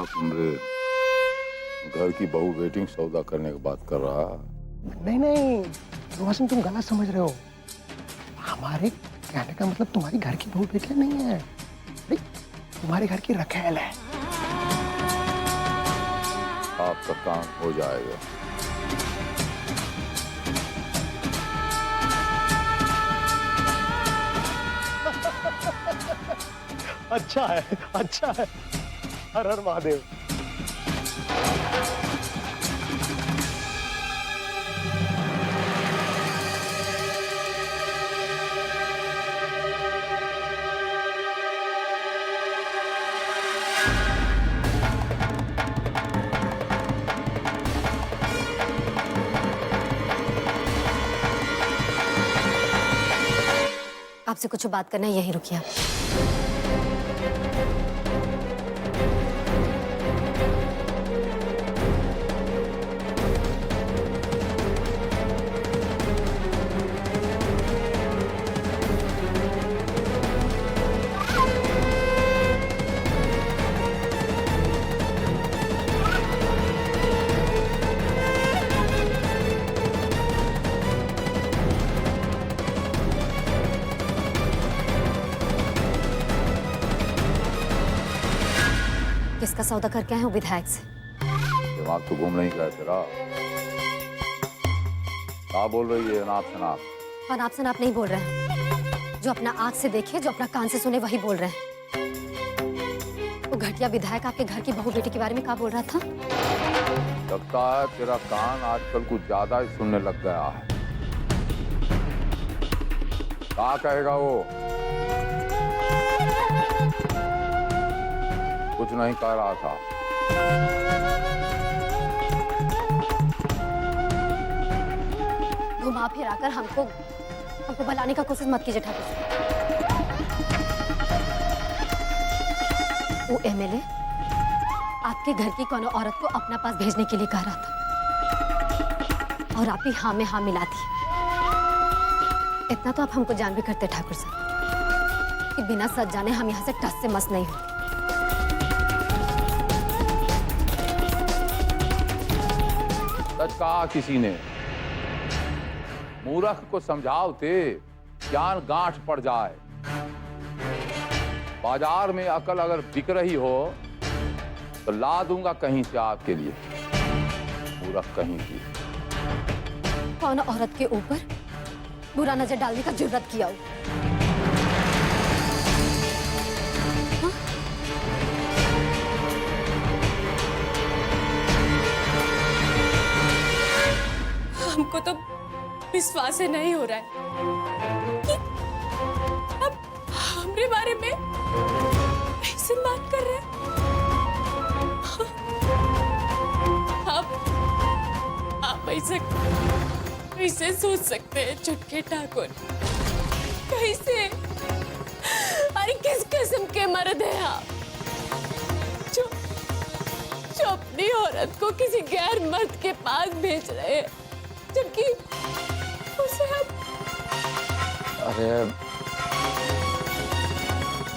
तुमरे घर की बहू वेटिंग सौदा करने की बात कर रहा। नहीं नहीं सुहासिनी, तुम गलत समझ रहे हो। हमारे कहने का मतलब तुम्हारी घर की बहू बेटियां नहीं है, तुम्हारे घर की रखेल है। आपका काम हो जाएगा। अच्छा है, अच्छा है। हर हर महादेव। आपसे कुछ बात करना है, यहीं रुकिए आप। किसका सौदा करके आए हैं विधायक से? दिमाग तो घूम नहीं गया तेरा। क्या बोल रही है अनाप शनाप? और आप से आप नहीं बोल रहे हैं। जो अपना आंख से देखे, जो अपना कान से सुने, वही बोल रहे हैं। वो घटिया विधायक आपके घर की बहू बेटी के बारे में क्या बोल रहा था? लगता है तेरा कान आजकल कुछ ज्यादा ही सुनने लग गया है। क्या कहेगा वो? कुछ नहीं कह रहा था। घुमा फिराकर हमको भलाने का कोशिश मत कीजिए ठाकुर साहब। वो एमएलए आपके घर की कोनो औरत को अपना पास भेजने के लिए कह रहा था और आप ही हाँ में हाँ मिला दी। इतना तो आप हमको जान भी करते ठाकुर साहब कि बिना सच जाने हम यहाँ से टस से मस नहीं होते। सच कहा किसी ने। मूर्ख को समझाओते ज्ञान गांठ पड़ जाए। बाजार में अकल अगर बिक रही हो तो ला दूंगा कहीं से आपके लिए। मूर्ख कहीं की। कौन औरत के ऊपर बुरा नजर डालने का जुर्रत किया हो? हमको तो विश्वास ही नहीं हो रहा है कि अब हमरे बारे में ऐसे बात कर रहे हैं। आप ऐसे सोच सकते हैं चुटके ठाकुर? कैसे? अरे किस किस्म के मर्द हैं आप जो अपनी औरत को किसी गैर मर्द के पास भेज रहे हैं, जबकि उसे हम... अरे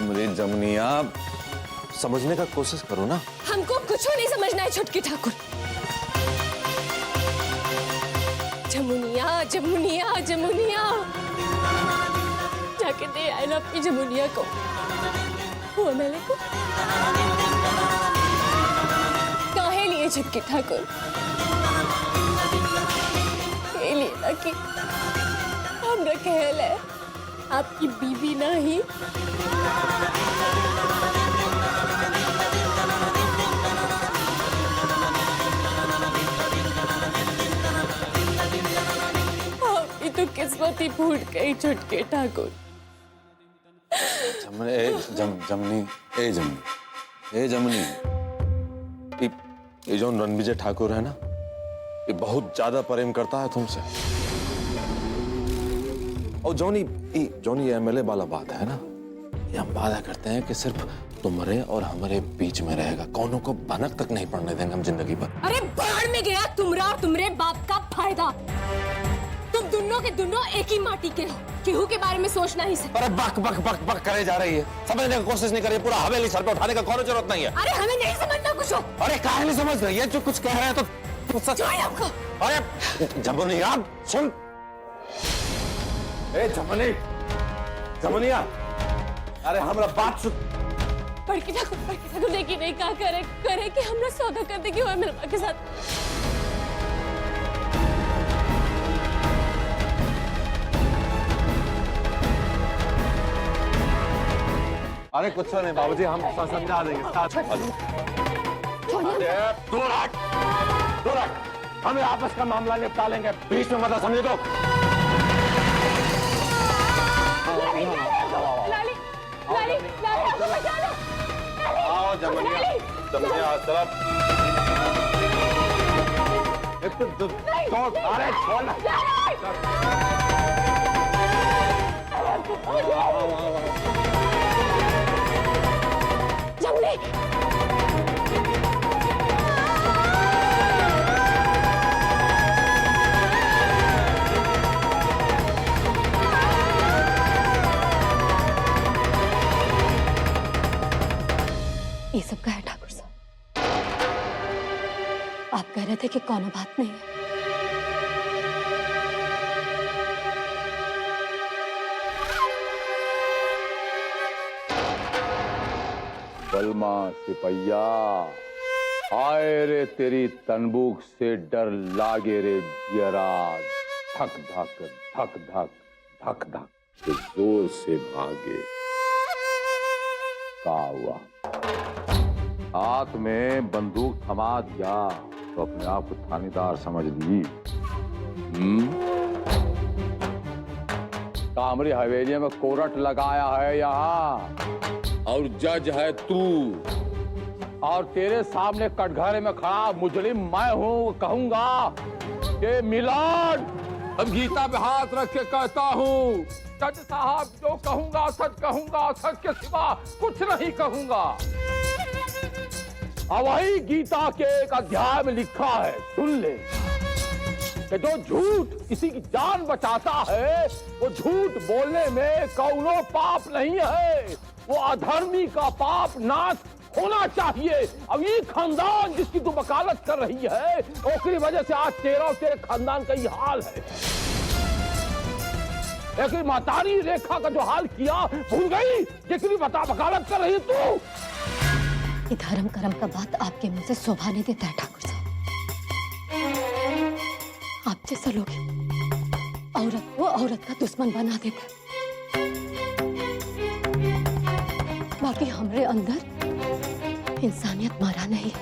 मेरी जमुनिया, समझने का कोशिश करो ना। हमको कुछ नहीं समझना है छुटकी ठाकुर। जमुनिया जमुनिया जमुनिया, जाके दे आए ना अपनी जमुनिया को, वो एमएलए को। काहे लिए छुटकी ठाकुर? ये लिए ना कि हमरा कहल है आपकी बीवी नहीं। आपकी तो किस्मत ही फूट गई छुटके ठाकुर। जमुनी, ये जो रणविजय ठाकुर है ना, ये बहुत ज्यादा प्रेम करता है तुमसे। और जोनी एमएलए वाला बात है ना, ये हम वादा करते हैं कि सिर्फ तुम्हारे और हमारे बीच में रहेगा। कौनों को भनक तक नहीं पड़ने देंगे हम जिंदगी भर। अरे बाढ़ में गया तुमरा और तुम्हारे बाप का फायदा। तुम दोनों के दोनों एक ही माटी के हो। केहू के बारे में सोचना ही से। अरे बक बक बक बक करे जा रही है, समझने की कोशिश नहीं करिए। पूरा हवेली सर पे उठाने का कोई जरूरत नहीं है। अरे हमें नहीं समझना कुछ। चुप। अरे काहे नहीं समझ रही है? जो कुछ कह रहे हैं तो सच। आपको अरे जमुनी आप सुन। ए जमुनी, जमुनिया, अरे हमरा बात सुन। बड़की ठाकुर देखिए नहीं कहा करे कि हमरा सौदा कर देगी वो मिलवा के साथ। अरे कुछ नहीं बाबूजी, हम समझा देंगे। दूर हट, हमें आपस का मामला निपटा लेंगे, बीच में मत समझे। तो लाली आपको बचा लो। आओ जमुनिया, चला। अरे छोड़। जमुनी ये सब क्या है ठाकुर साहब? आप कह रहे थे कि कोनो बात नहीं है। बलमा सिपैया, आए रे तेरी तनबूक से डर लागे रे जियरा, धक धक धक धक धक धक के जोर से भागे। का हुआ? हाथ में बंदूक थमा दिया तो अपने आप को थानेदार समझ ली। कामरी हवेली में कोरट लगाया है यहाँ, और जज है तू, और तेरे सामने कटघरे में खड़ा मुजरिम मैं हूँ। कहूंगा कि मिलान, अब गीता पे हाथ रख के कहता हूँ, जज साहब जो कहूंगा सच कहूंगा, सच के सिवा कुछ नहीं कहूंगा। और वही गीता के एक अध्याय में लिखा है, सुन ले, कि जो झूठ किसी की जान बचाता है वो झूठ बोलने में कौनो पाप नहीं है, वो अधर्मी का पाप नाश होना चाहिए। अब ये खानदान जिसकी तू वकालत कर रही है, उसकी वजह से आज तेरा और तेरे खानदान का ये हाल है। लेकिन मातारी रेखा का जो हाल किया भूल गई, जिसकी वकालत कर रही है तू। ये धर्म कर्म का बात आपके मुंह से शोभा नहीं देता है ठाकुर साहब। आप जैसा लोग औरत को औरत का दुश्मन बना देता है। बाकी हमरे अंदर इंसानियत मरा नहीं,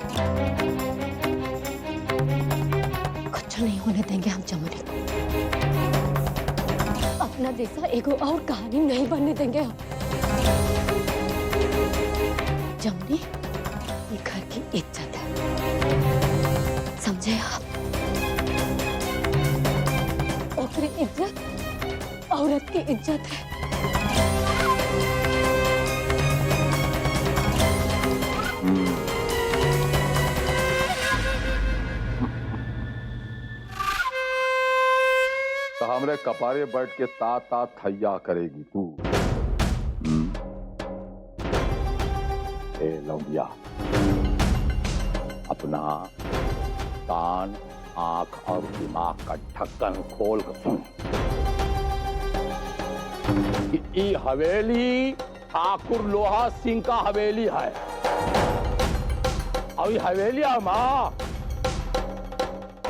कुछ नहीं होने देंगे हम जमुनी को। अपना जैसा एगो और कहानी नहीं बनने देंगे हम। जमुनी ये घर की इज्जत है, समझे आप? ओकरी इज्जत औरत की इज्जत है। तो हमरे कपारे बैठ के ता ता थैया करेगी तू। ए लौंडिया, अपना कान, आंख और दिमाग का ढक्कन खोल कर सुन। ये हवेली ठाकुर लोहा सिंह का हवेली है, और ये हवेलिया मां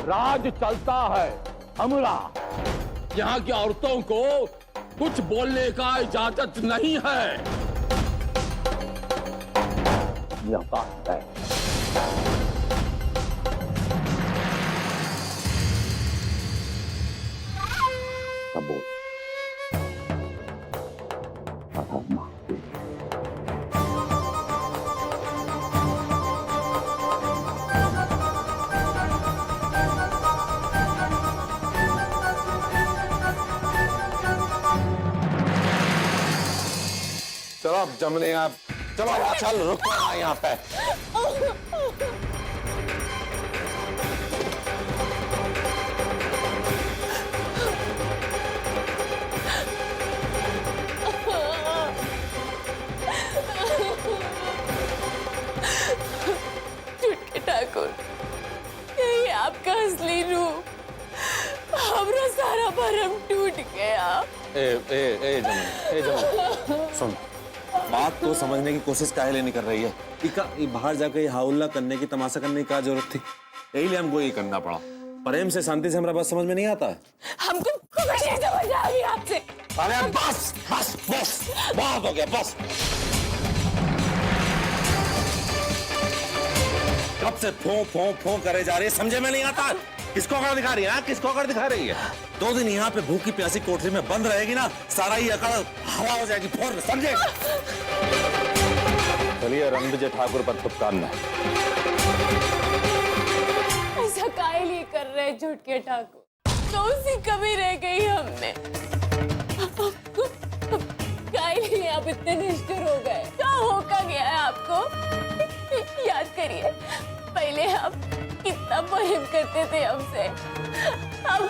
राज चलता है हमरा। यहाँ की औरतों को कुछ बोलने का इजाजत नहीं है। यह बात है। सब बोल। चलो अब जमने आप, चलो चल रुको यहाँ पे। आपका असली रूप, हमारा सारा भरम टूट गया। ए जमुना सुन, बात को समझने की कोशिश काहे नहीं कर रही है? इका बाहर जाकर ये हाउल्ला करने की, तमाशा करने की क्या जरूरत थी? यही लिए हमको ये करना पड़ा। प्रेम से, शांति से हमारा बात समझ में नहीं आता है। हमको कुछ नहीं समझ आ रही आपसे। अरे बस बस बस, बहुत हो गया, बस। कब से फो फो फो करे जा रही है, समझे में नहीं आता। किसको अकड़ दिखा रही है? किसको अकड़ दिखा रही है? 2 दिन यहाँ पे भूखी प्यासी कोठरी में बंद रहेगी ना, सारा ही अकड़ हवा हो जाएगी, फोड़, समझे? चलिए रणविजय ठाकुर पर फुटकारना है। ऐसा काहे लिए कर रहे हैं झुटके ठाकुर? तो उसी कभी रह गई हमने। काहे लिए आप इतने निष्ठुर हो गए? क्या होका गया है आपको? याद करिए, पहले आप कितना प्रेम करते थे हमसे। अब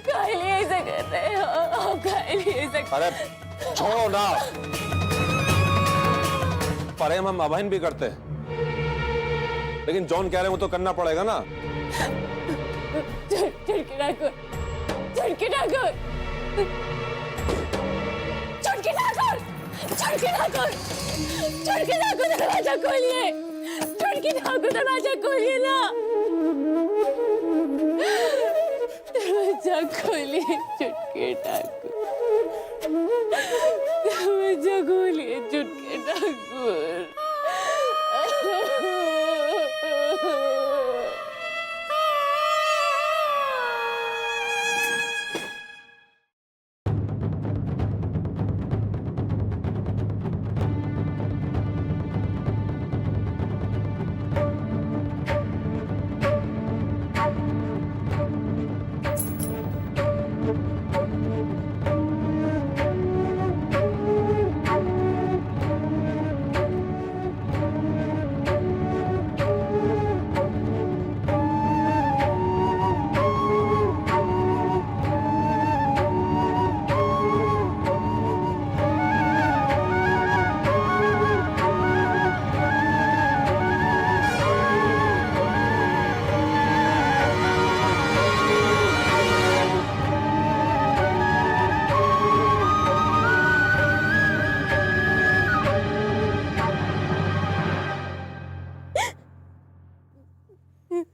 काहे लिए ऐसा कर रहे हैं? आप काहे लिए ऐसा? अरे छोड़ो ना, प्रेम हम अबहन भी करते हैं, लेकिन जॉन कह रहे हैं वो तो करना पड़ेगा ना। झुटके ठाकुर, झुटके ठाकुर, झुटके ठाकुर, झुटके ठाकुर, झुटके ठाकुर, दरवाजा खोलिए। झुटके ठाकुर, दरवाजा खोलिए ना, दरवाजा खोलिए। झुटके ठाकुर, दरवाजा खोलिए। झुटके ठाकुर।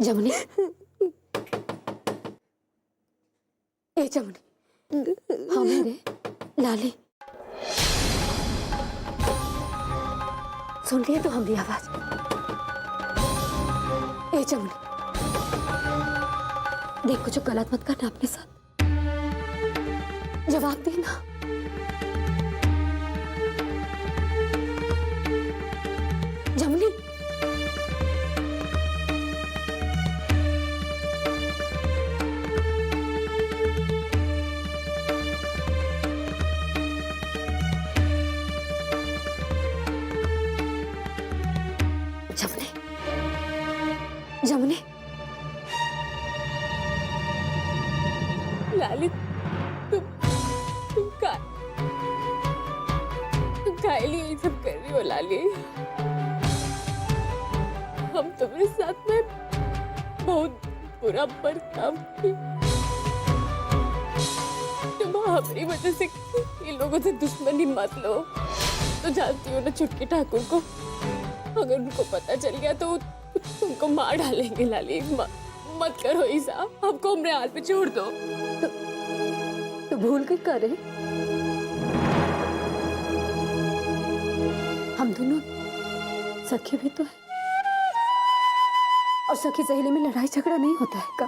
जमुनी, ए जमुनी, हाँ मेरे लाली, सुन लिए तो हमारी आवाज? ए जमुनी, देख कुछ गलत मत करना अपने साथ, जवाब देना। जमुनी, जमुनी, लाली, तुम काहे लिए ये सब कर रही हो लाली? हम तुम्हारे साथ में बहुत बुरा बर्ताव किए। तुम हमारी वजह से इन लोगों से दुश्मनी मत लो। तो जानती हो ना झुटके ठाकुर को, अगर उनको पता चल गया तो तुमको मार डालेंगे। लाली मत करो ऐसा, हमको हमारे हाल पे छोड़ दो। तो भूल के करे, हम दोनों सखी भी तो है, और सखी सहेली में लड़ाई झगड़ा नहीं होता है का?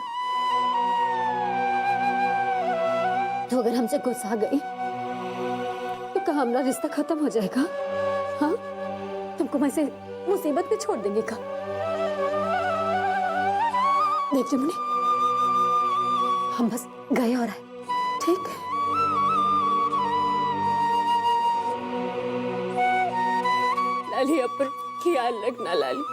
तो अगर हमसे गुस्सा गई तो क्या हमारा रिश्ता खत्म हो जाएगा? हाँ, तुमको मैं से मुसीबत में छोड़ देंगे का? देख जमुनी, हम बस गए और आए, ठीक है? लाली, अपन ख्याल रखना लाली।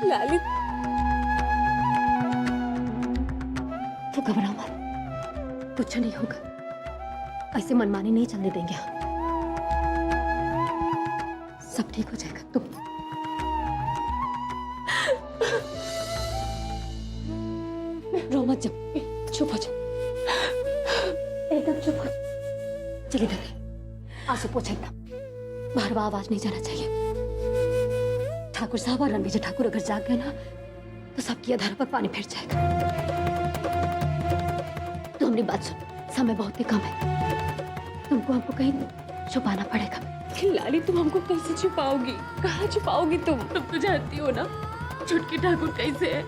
लाली तो घबरा मत, कुछ नहीं होगा। ऐसे मनमानी नहीं चलने देंगे हम। सब ठीक हो जाएगा। तुम रो मत, जब चुप हो जाओ, एकदम चुप हो। चलिए इधर आंसू पोछा एकदम, बाहर बार आवाज नहीं जाना चाहिए। ठाकुर साहब और रणविजय ठाकुर अगर जाग गए ना तो सबकी आधार पर पानी फिर जाएगा। तो हमारी बात सुन, समय बहुत ही कम है, तुमको हमको कहीं छुपाना पड़ेगा। लाली तुम हमको कैसे छुपाओगी? कहाँ छुपाओगी तुम तो जानती हो ना छुटकी ठाकुर कैसे है।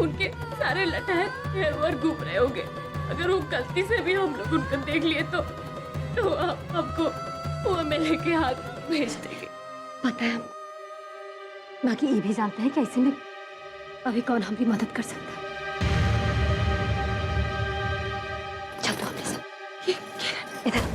उनके सारे लटाए हेयर घूम रहे होंगे। अगर वो गलती से भी हम लोग उनको देख लिए तो हमको वो एमएलए के हाथ भेज देंगे। पता है, बाकी ये भी जानते हैं कि ऐसे में अभी कौन हमारी मदद कर सकता है। चल तो अपने साथ इधर।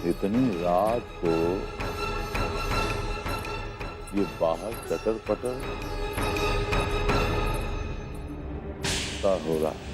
इतनी रात को ये बाहर चटर पटर क्या हो रहा है?